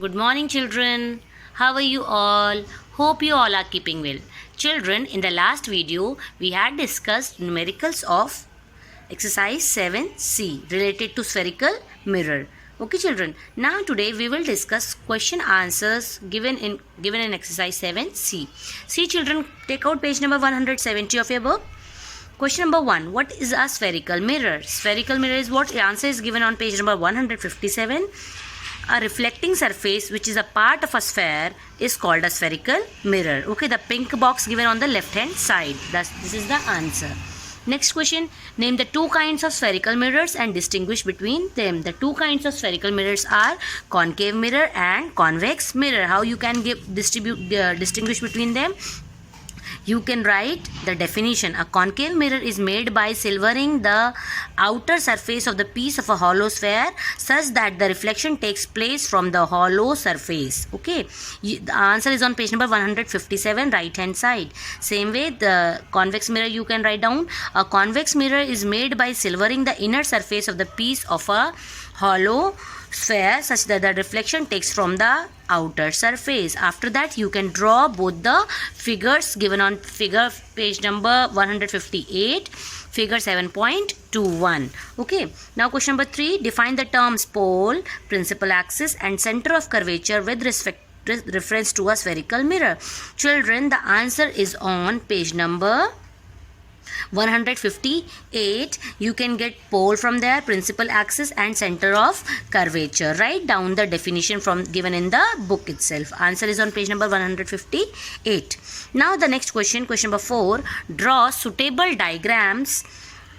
Good morning, children. How are you all? Hope you all are keeping well. Children, in the last video, we had discussed numericals of exercise 7C related to spherical mirror. Okay, children. Now today we will discuss question answers given in exercise 7C. See, children, take out page number 170 of your book. Question number 1. What is a spherical mirror? Spherical mirror is what? The answer is given on page number 157. A reflecting surface which is a part of a sphere is called a spherical mirror. Okay, the pink box given on the left hand side. This is the answer. Next question. Name the two kinds of spherical mirrors and distinguish between them. The two kinds of spherical mirrors are concave mirror and convex mirror. How you can distinguish between them? You can write the definition. A concave mirror is made by silvering the outer surface of the piece of a hollow sphere such that the reflection takes place from the hollow surface. Okay, the answer is on page number 157, right hand side. Same way, the convex mirror you can write down. A convex mirror is made by silvering the inner surface of the piece of a hollow sphere such that the reflection takes from the outer surface. After that, you can draw both the figures given on figure page number 158, figure 7.21. Okay, now question number 3. Define the terms pole, principal axis and center of curvature with reference to a spherical mirror. Children, the answer is on page number 158. You can get pole from there, principal axis and center of curvature. Write down the definition from given in the book itself. Answer is on page number 158. Now the next question, question number 4. Draw suitable diagrams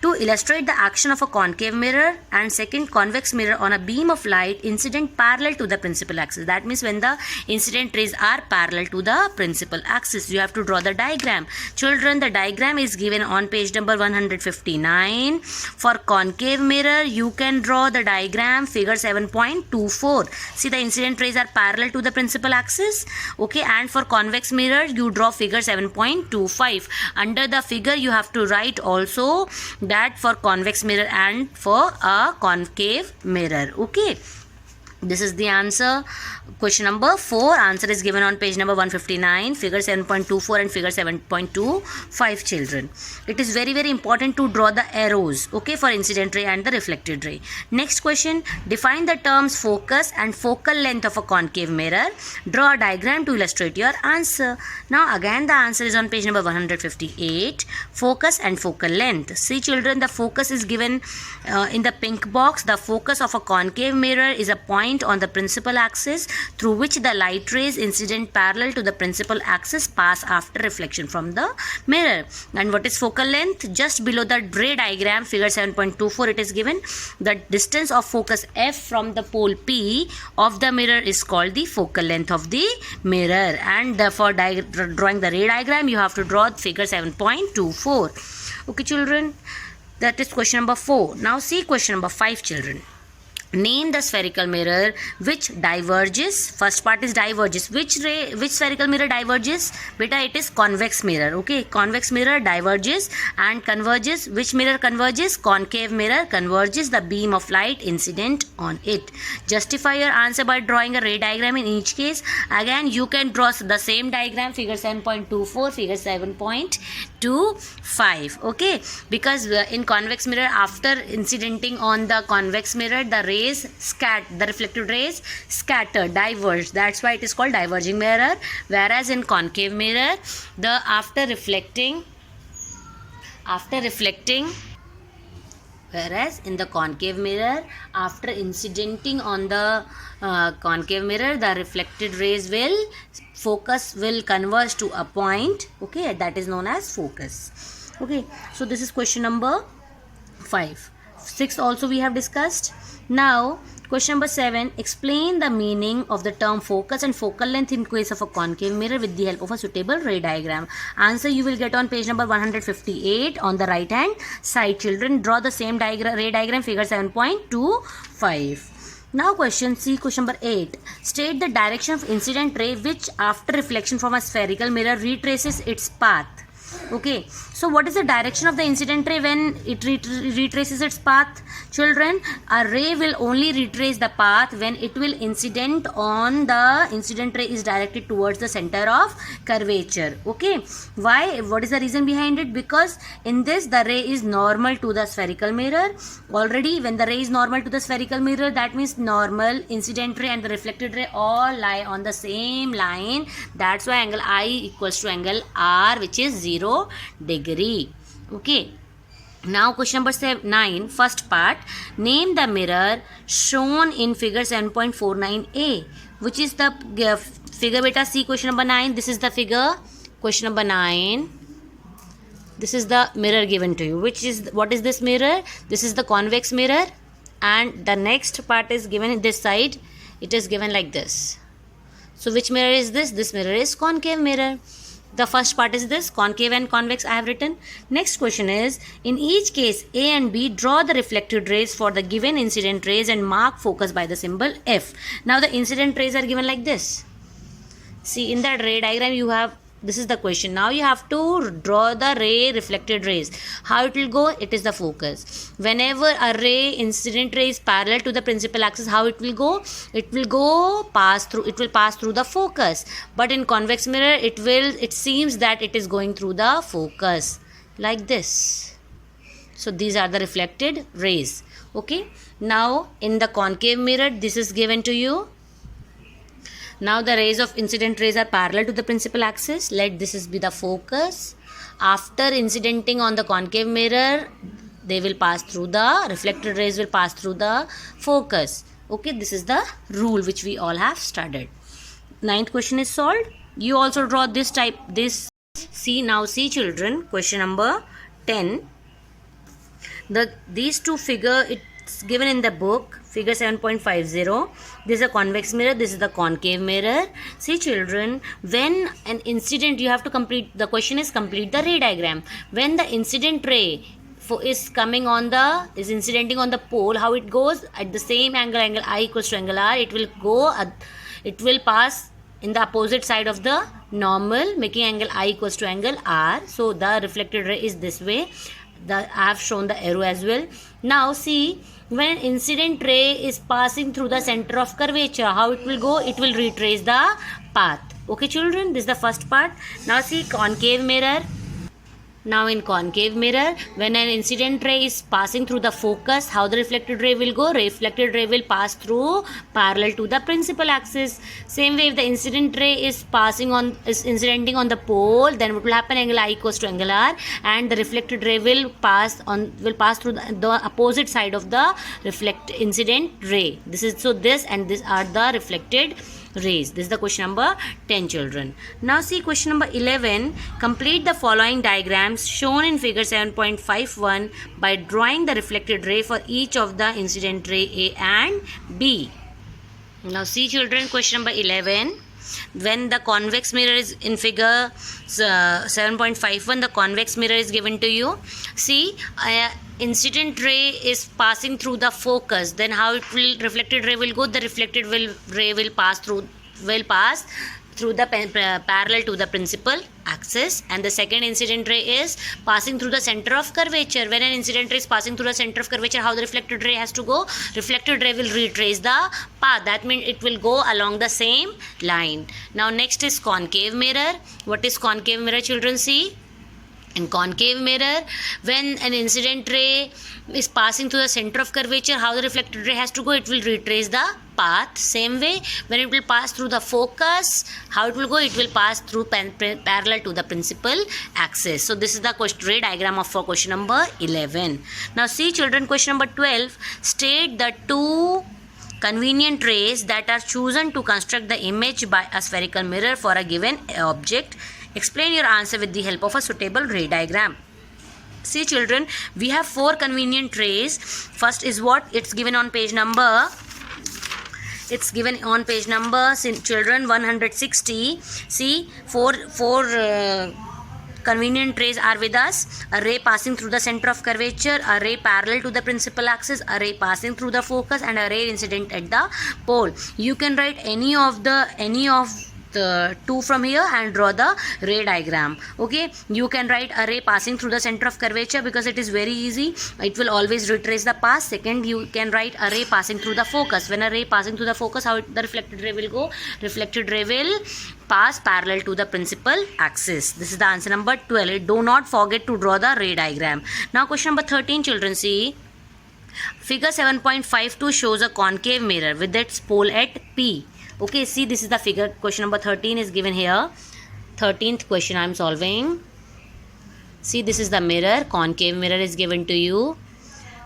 to illustrate the action of a concave mirror and second convex mirror on a beam of light incident parallel to the principal axis. That means when the incident rays are parallel to the principal axis, you have to draw the diagram. Children, the diagram is given on page number 159. For concave mirror, you can draw the diagram figure 7.24. See, the incident rays are parallel to the principal axis. Okay, and for convex mirror, you draw figure 7.25. Under the figure, you have to write also that for convex mirror and for a concave mirror. Okay, this is the answer. Question number 4. Answer is given on page number 159, figure 7.24 and figure 7.25. Children, it is very important to draw the arrows, okay, for incident ray and the reflected ray. Next question. Define the terms focus and focal length of a concave mirror. Draw a diagram to illustrate your answer. Now again the answer is on page number 158. Focus and focal length. See, children, the focus is given in the pink box. The focus of a concave mirror is a point on the principal axis through which the light rays incident parallel to the principal axis pass after reflection from the mirror. And what is focal length? Just below the ray diagram, figure 7.24, it is given. The distance of focus F from the pole P of the mirror is called the focal length of the mirror. And for drawing the ray diagram, you have to draw figure 7.24. Okay, children, that is question number 4. Now see question number 5, children. Name the spherical mirror which diverges. First part is diverges. Which spherical mirror diverges? Beta, it is convex mirror. Okay, convex mirror diverges and converges. Which mirror converges? Concave mirror converges the beam of light incident on it. Justify your answer by drawing a ray diagram in each case. Again, you can draw the same diagram, figure 7.24, figure 7.25. Okay, because in convex mirror, after incidenting on the convex mirror, the reflected rays scatter, diverge. That's why it is called diverging mirror. Whereas in concave mirror, after reflecting, whereas in the concave mirror, after incidenting on the concave mirror, the reflected rays focus will converge to a point. Okay, that is known as focus. Okay, so this is question number 5. 6 also we have discussed. Now question number 7. Explain the meaning of the term focus and focal length in case of a concave mirror with the help of a suitable ray diagram. Answer you will get on page number 158 on the right hand side. Children, draw the same ray diagram, figure 7.25. Now question C, question number 8. State the direction of incident ray which after reflection from a spherical mirror retraces its path. Okay, so what is the direction of the incident ray when it retraces its path? Children, a ray will only retrace the path when it will incident on the incident ray is directed towards the center of curvature. Okay, why? What is the reason behind it? Because in this the ray is normal to the spherical mirror. Already when the ray is normal to the spherical mirror, that means normal, incident ray and the reflected ray all lie on the same line. That's why angle I equals to angle R, which is 0 degree. Okay. Now question number 9, first part. Name the mirror shown in figure 7.49a. Which is the figure beta? See question number 9. This is the figure. Question number 9. This is the mirror given to you. What is this mirror? This is the convex mirror. And the next part is given in this side. It is given like this. So which mirror is this? This mirror is concave mirror. The first part is this, concave and convex I have written. Next question is, in each case A and B, draw the reflected rays for the given incident rays and mark focus by the symbol F. Now the incident rays are given like this. See, in that ray diagram you have, this is the question. Now you have to draw the ray reflected rays. How it will go? It is the focus. Whenever a ray, incident ray is parallel to the principal axis, how it will go? It will pass through the focus. But in convex mirror, it seems that it is going through the focus like this. So these are the reflected rays. Okay. Now in the concave mirror, this is given to you. Now the rays of incident rays are parallel to the principal axis. Let this be the focus. After incidenting on the concave mirror, they will pass through the reflected rays will pass through the focus. Okay, this is the rule which we all have studied. Ninth question is solved. You also draw this. See children, question number 10. These two figure, it's given in the book. Figure 7.50. This is a convex mirror. This is the concave mirror. See children, when an incident, you have to complete, the question is complete the ray diagram. When the incident ray is incidenting on the pole, how it goes? At the same angle I equals to angle R, it will pass in the opposite side of the normal, making angle I equals to angle R. So the reflected ray is this way. I have shown the arrow as well. Now see, when an incident ray is passing through the center of curvature, how it will go? It will retrace the path. Okay children, this is the first part. Now see concave mirror. Now in concave mirror, when an incident ray is passing through the focus, how the reflected ray will go? Reflected ray will pass through parallel to the principal axis. Same way, if the incident ray is incidenting on the pole, then what will happen? Angle I equals to angle R, and the reflected ray will pass through the opposite side of the incident ray. This and this are the reflected rays. This is the question number 10 children. Now see question number 11. Complete the following diagrams shown in figure 7.51 by drawing the reflected ray for each of the incident ray A and B. Now see children, question number 11. When the convex mirror is in figure 7.51, the convex mirror is given to you. See, incident ray is passing through the focus. Then how it will, reflected ray will go? The reflected ray will pass through the parallel to the principal axis, and the second incident ray is passing through the center of curvature. When an incident ray is passing through the center of curvature, how the reflected ray has to go? Reflected ray will retrace the path. That means it will go along the same line. Now next is concave mirror. What is concave mirror children? See, in concave mirror, when an incident ray is passing through the center of curvature, how the reflected ray has to go? It will retrace the path. Same way, when it will pass through the focus, how it will go? It will pass through parallel to the principal axis. So this is the ray diagram for question number 11. Now see children, question number 12. State the two convenient rays that are chosen to construct the image by a spherical mirror for a given object. Explain your answer with the help of a suitable ray diagram. See children, we have four convenient rays. First is what? It's given on page number. Children 160. See, four convenient rays are with us. A ray passing through the center of curvature, a ray parallel to the principal axis, a ray passing through the focus, and a ray incident at the pole. You can write any of 2 from here and draw the ray diagram. Okay, you can write a ray passing through the center of curvature because it is very easy. It will always retrace the path. Second, you can write a ray passing through the focus. When a ray passing through the focus, the reflected ray will go? Reflected ray will pass parallel to the principal axis. This is the answer number 12. Do not forget to draw the ray diagram. Now question number 13, children, see. Figure 7.52 shows a concave mirror with its pole at P. Okay, see, this is the figure. Question number 13 is given here. 13th question I am solving. See, this is the mirror. Concave mirror is given to you.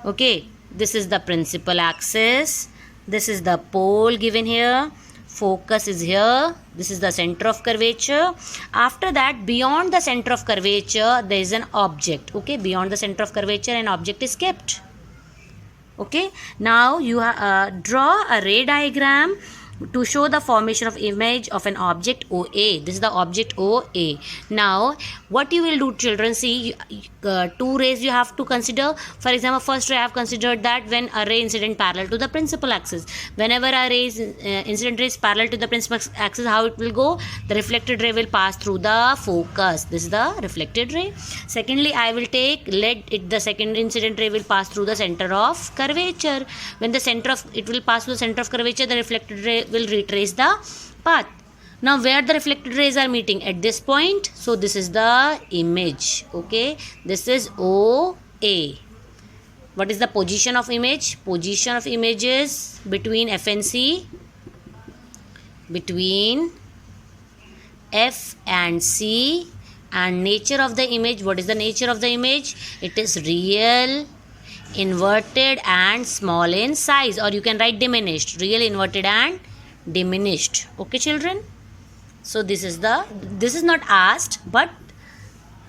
Okay, this is the principal axis. This is the pole given here. Focus is here. This is the center of curvature. After that, beyond the center of curvature, there is an object. Okay, beyond the center of curvature, an object is kept. Okay, now you draw a ray diagram to show the formation of image of an object OA. This is the object OA. Now, what you will do, children, see, 2 rays you have to consider. For example, first ray I have considered that when a ray incident parallel to the principal axis. Whenever a ray incident ray is parallel to the principal axis, how it will go? The reflected ray will pass through the focus. This is the reflected ray. Secondly, I will take, the second incident ray will pass through the center of curvature. When it will pass through the center of curvature, the reflected ray will retrace the path. Now, where the reflected rays are meeting? At this point. So, this is the image. Okay, this is OA. What is the position of image? Position of image is between F and C. Between F and C. And nature of the image. What is the nature of the image? It is real, inverted and small in size, or you can write diminished. Real, inverted and diminished. Okay, children, so this is not asked, but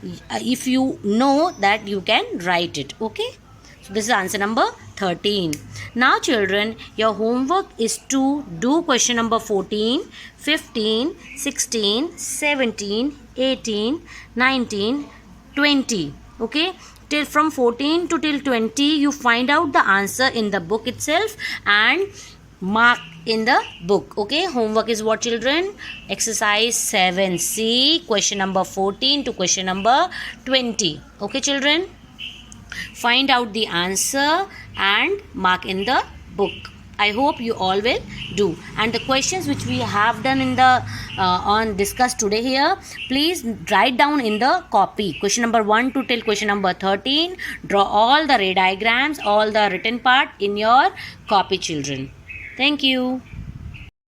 if you know that, you can write it. Okay, so this is answer number 13. Now, children, your homework is to do question number 14, 15, 16, 17, 18, 19, 20. Okay, from 14 to till 20, you find out the answer in the book itself and mark in the book. Okay, homework is what, children? Exercise 7C, question number 14 to question number 20. Okay, children, find out the answer and mark in the book. I hope you all will do. And the questions which we have done in the discussed today here, please write down in the copy. Question number 1 to till question number 13. Draw all the ray diagrams, all the written part in your copy, children. Thank you.